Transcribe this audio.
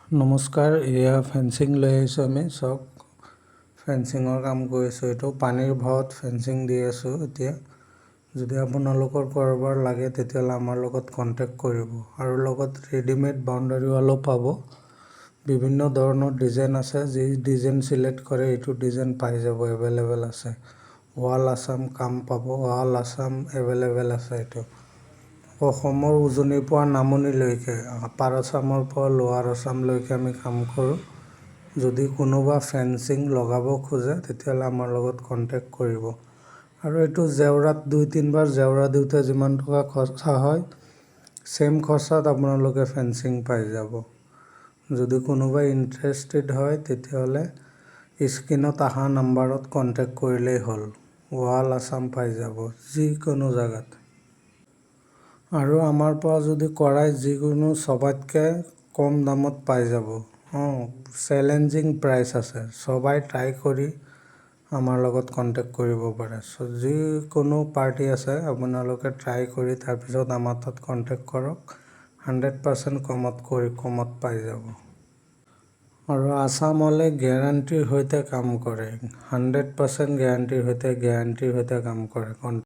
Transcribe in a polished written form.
নমস্কাৰ, এয়া ফেন্সিং লৈ আহিছোঁ আমি চব ফেন্সিঙৰ কাম কৰিছোঁ। এইটো পানীৰ ভাৱত ফেন্সিং দি আছোঁ। এতিয়া যদি আপোনালোকৰ কাৰোবাৰ লাগে তেতিয়াহ'লে আমাৰ লগত কণ্টেক্ট কৰিব। আৰু লগত ৰেডিমেড বাউণ্ডাৰী ৱালো পাব। বিভিন্ন ধৰণৰ ডিজাইন আছে, যি ডিজাইন চিলেক্ট কৰে এইটো ডিজাইন পাই যাব, এভেইলেবল আছে। ৱাল আছাম কাম পাব, ৱাল আছাম এভেইলেবল আছে। এইটো অসমৰ উজনিৰ পৰা নামনিলৈকে, আপাৰ আছামৰ পৰা লোৱাৰ আছামলৈকে আমি কাম কৰোঁ। যদি কোনোবা ফেন্সিং লগাব খোজে তেতিয়াহ'লে আমাৰ লগত কণ্টেক্ট কৰিব। আৰু এইটো জেওৰাত 2-3 বাৰ জেওৰা দিওঁতে যিমান টকা খৰচা হয়, ছেম খৰচাত আপোনালোকে ফেন্সিং পাই যাব। যদি কোনোবাই ইণ্টাৰেষ্টেড হয় তেতিয়াহ'লে স্ক্ৰীণত অহা নাম্বাৰত কণ্টেক্ট কৰিলেই হ'ল। ৱাল আছাম পাই যাব যিকোনো জেগাত। আৰু আমাৰ পৰা যদি কৰাই যিকোনো চবতকৈ কম দামত পাই যাব। চেলেঞ্জিং প্ৰাইচ আছে। সবাই ট্ৰাই কৰি আমাৰ লগত কণ্টেক্ট কৰিব পাৰে। যিকোনো পাৰ্টি আছে আপোনালোকে ট্ৰাই কৰি তাৰপিছত আমাৰ তাত কণ্টেক্ট কৰক। 100% কমত পাই যাব। আৰু আছামলৈ গেৰাণ্টিৰ সৈতে কাম কৰে। 100% গেৰাণ্টিৰ সৈতে কাম কৰে।